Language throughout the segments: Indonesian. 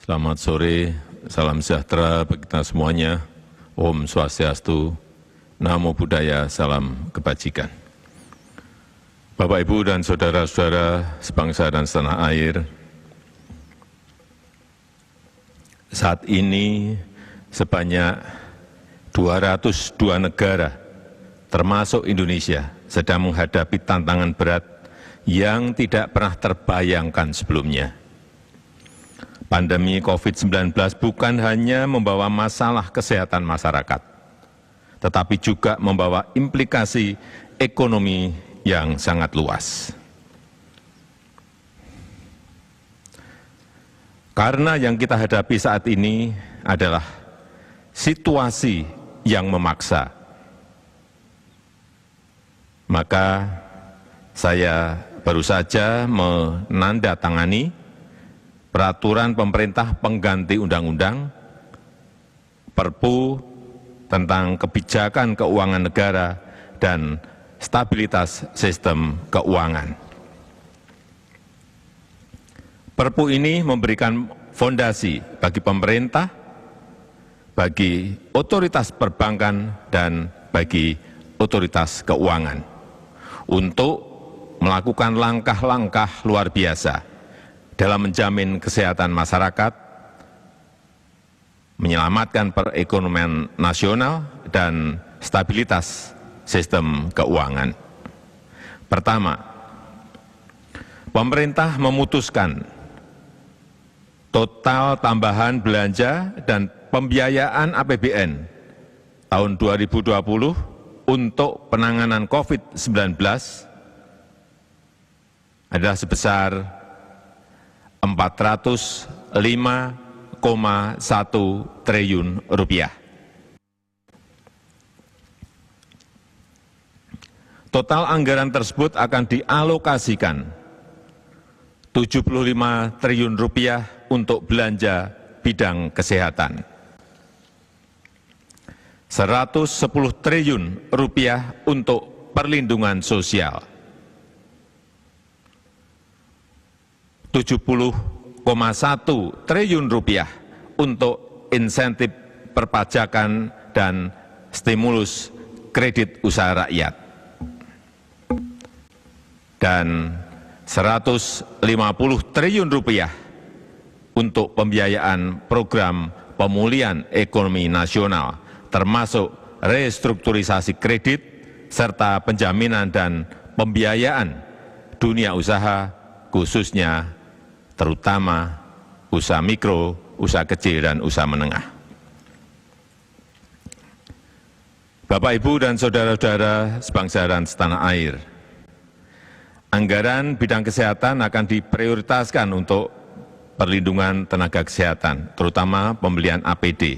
Selamat sore, salam sejahtera bagi kita semuanya. Om Swastiastu, Namo Buddhaya, salam kebajikan. Bapak, Ibu, dan saudara-saudara sebangsa dan setanah air, saat ini sebanyak 202 negara, termasuk Indonesia, sedang menghadapi tantangan berat yang tidak pernah terbayangkan sebelumnya. Pandemi COVID-19 bukan hanya membawa masalah kesehatan masyarakat, tetapi juga membawa implikasi ekonomi yang sangat luas. Karena yang kita hadapi saat ini adalah situasi yang memaksa, maka saya baru saja menandatangani peraturan pemerintah pengganti undang-undang Perpu tentang kebijakan keuangan negara dan stabilitas sistem keuangan. Perpu ini memberikan fondasi bagi pemerintah, bagi otoritas perbankan, dan bagi otoritas keuangan untuk melakukan langkah-langkah luar biasa dalam menjamin kesehatan masyarakat, menyelamatkan perekonomian nasional, dan stabilitas sistem keuangan. Pertama, pemerintah memutuskan total tambahan belanja dan pembiayaan APBN tahun 2020 untuk penanganan COVID-19 adalah sebesar 405,1 triliun rupiah. Total anggaran tersebut akan dialokasikan 75 triliun rupiah untuk belanja bidang kesehatan, 110 triliun rupiah untuk perlindungan sosial, 70,1 triliun rupiah untuk insentif perpajakan dan stimulus kredit usaha rakyat, dan 150 triliun rupiah untuk pembiayaan program pemulihan ekonomi nasional, termasuk restrukturisasi kredit serta penjaminan dan pembiayaan dunia usaha, khususnya terutama usaha mikro, usaha kecil, dan usaha menengah. Bapak, Ibu, dan saudara-saudara sebangsa dan setanah air, anggaran bidang kesehatan akan diprioritaskan untuk perlindungan tenaga kesehatan, terutama pembelian APD,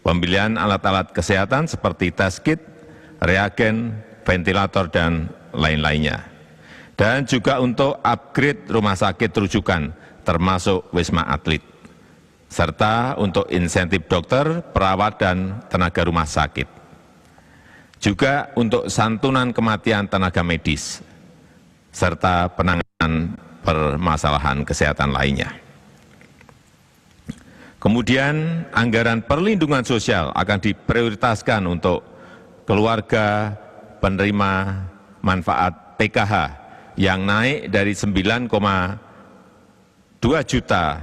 pembelian alat-alat kesehatan seperti tes kit, reagen, ventilator, dan lain-lainnya, dan juga untuk upgrade rumah sakit rujukan, termasuk Wisma Atlet, serta untuk insentif dokter, perawat, dan tenaga rumah sakit. Juga untuk santunan kematian tenaga medis, serta penanganan permasalahan kesehatan lainnya. Kemudian anggaran perlindungan sosial akan diprioritaskan untuk keluarga penerima manfaat PKH yang naik dari 9,2 juta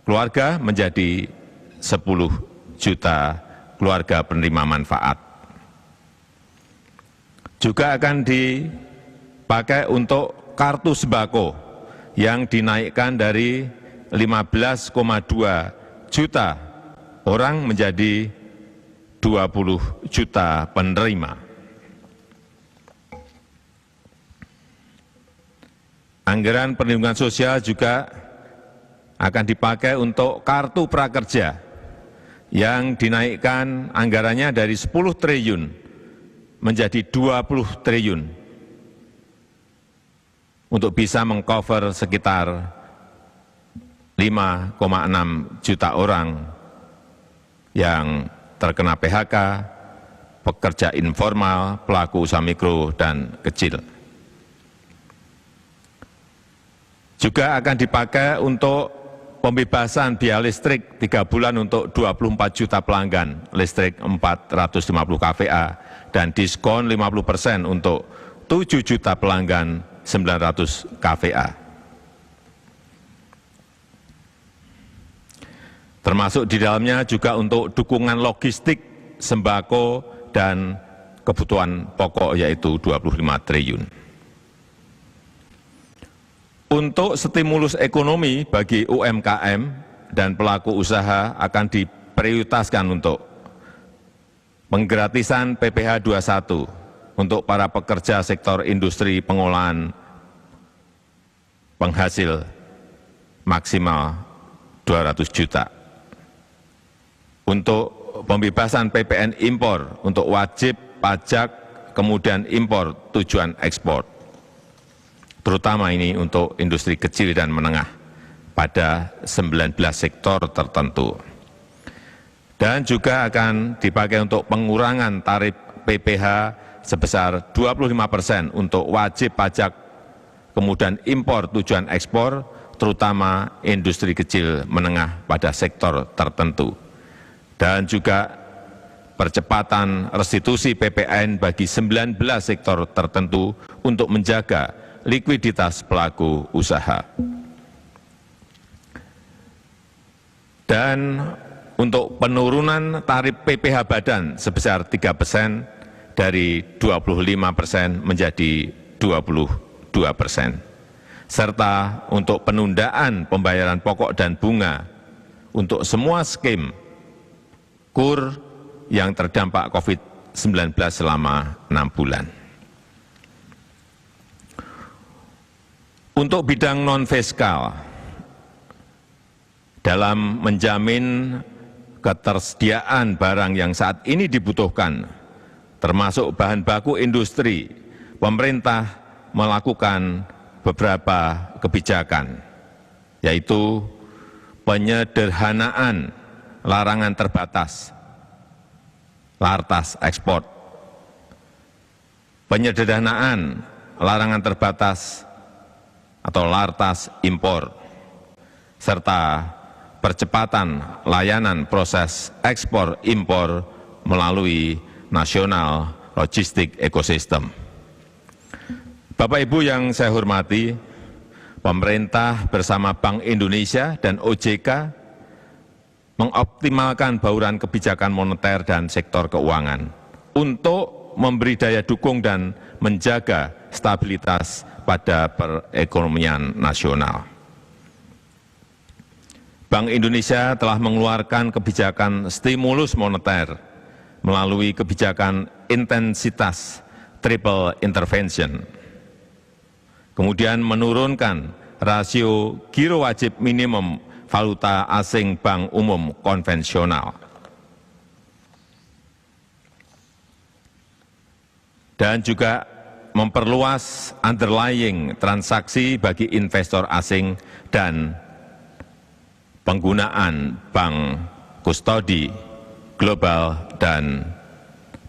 keluarga menjadi 10 juta keluarga penerima manfaat. Juga akan dipakai untuk kartu sembako yang dinaikkan dari 15,2 juta orang menjadi 20 juta penerima. Anggaran perlindungan sosial juga akan dipakai untuk kartu prakerja yang dinaikkan anggarannya dari 10 triliun menjadi 20 triliun untuk bisa mengcover sekitar 5,6 juta orang yang terkena PHK, pekerja informal, pelaku usaha mikro dan kecil. Juga akan dipakai untuk pembebasan biaya listrik 3 bulan untuk 24 juta pelanggan listrik 450 kVA dan diskon 50% untuk 7 juta pelanggan 900 kVA. Termasuk di dalamnya juga untuk dukungan logistik, sembako, dan kebutuhan pokok yaitu 25 triliun. Untuk stimulus ekonomi bagi UMKM dan pelaku usaha akan diprioritaskan untuk penggratisan PPh 21 untuk para pekerja sektor industri pengolahan penghasil maksimal 200 juta. Untuk pembebasan PPN impor untuk wajib pajak kemudian impor tujuan ekspor, terutama ini untuk industri kecil dan menengah pada 19 sektor tertentu. Dan juga akan dipakai untuk pengurangan tarif PPh sebesar 25% untuk wajib pajak kemudian impor tujuan ekspor, terutama industri kecil menengah pada sektor tertentu. Dan juga percepatan restitusi PPN bagi 19 sektor tertentu untuk menjaga likuiditas pelaku usaha. Dan untuk penurunan tarif PPh badan sebesar 3% dari 25% menjadi 22%. Serta untuk penundaan pembayaran pokok dan bunga untuk semua skim KUR yang terdampak COVID-19 selama 6 bulan. Untuk bidang non-fiskal, dalam menjamin ketersediaan barang yang saat ini dibutuhkan, termasuk bahan baku industri, pemerintah melakukan beberapa kebijakan, yaitu penyederhanaan larangan terbatas, lartas ekspor, penyederhanaan larangan terbatas atau lartas impor, serta percepatan layanan proses ekspor impor melalui National Logistic Ecosystem. Bapak Ibu yang saya hormati, pemerintah bersama Bank Indonesia dan OJK mengoptimalkan bauran kebijakan moneter dan sektor keuangan untuk memberi daya dukung dan menjaga stabilitas pada perekonomian nasional. Bank Indonesia telah mengeluarkan kebijakan stimulus moneter melalui kebijakan intensitas triple intervention, kemudian menurunkan rasio giro wajib minimum valuta asing bank umum konvensional, dan juga memperluas underlying transaksi bagi investor asing dan penggunaan bank kustodi global dan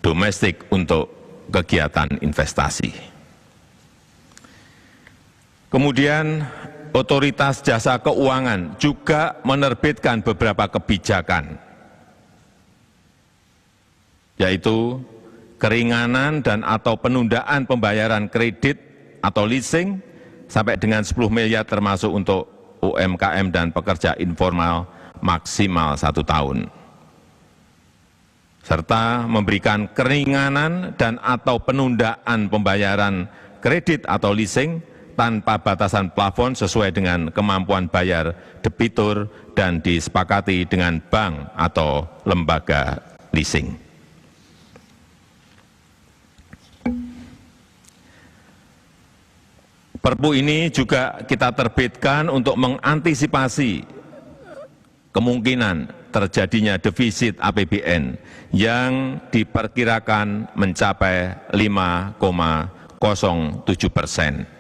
domestik untuk kegiatan investasi. Kemudian Otoritas Jasa Keuangan juga menerbitkan beberapa kebijakan, yaitu keringanan dan atau penundaan pembayaran kredit atau leasing sampai dengan 10 miliar termasuk untuk UMKM dan pekerja informal maksimal 1 tahun. Serta memberikan keringanan dan atau penundaan pembayaran kredit atau leasing tanpa batasan plafon sesuai dengan kemampuan bayar debitur dan disepakati dengan bank atau lembaga leasing. Perpu ini juga kita terbitkan untuk mengantisipasi kemungkinan terjadinya defisit APBN yang diperkirakan mencapai 5,07%.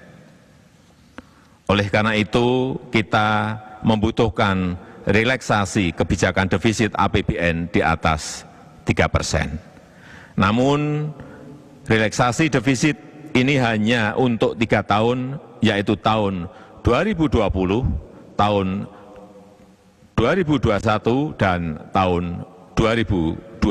Oleh karena itu, kita membutuhkan relaksasi kebijakan defisit APBN di atas 3%. Namun, relaksasi defisit ini hanya untuk 3 tahun, yaitu tahun 2020, tahun 2021 dan tahun 2022.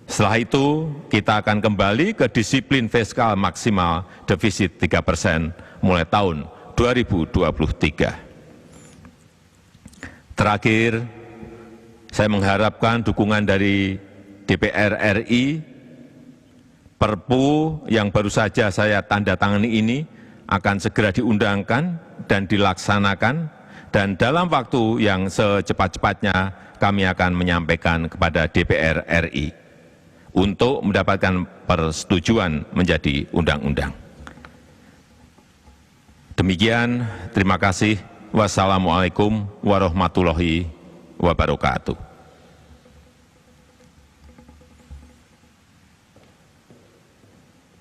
Setelah itu, kita akan kembali ke disiplin fiskal maksimal defisit 3% mulai tahun 2023. Terakhir, saya mengharapkan dukungan dari DPR RI. Perpu yang baru saja saya tanda tangani ini akan segera diundangkan dan dilaksanakan, dan dalam waktu yang secepat-cepatnya kami akan menyampaikan kepada DPR RI untuk mendapatkan persetujuan menjadi undang-undang. Demikian, terima kasih. Wassalamualaikum warahmatullahi wabarakatuh.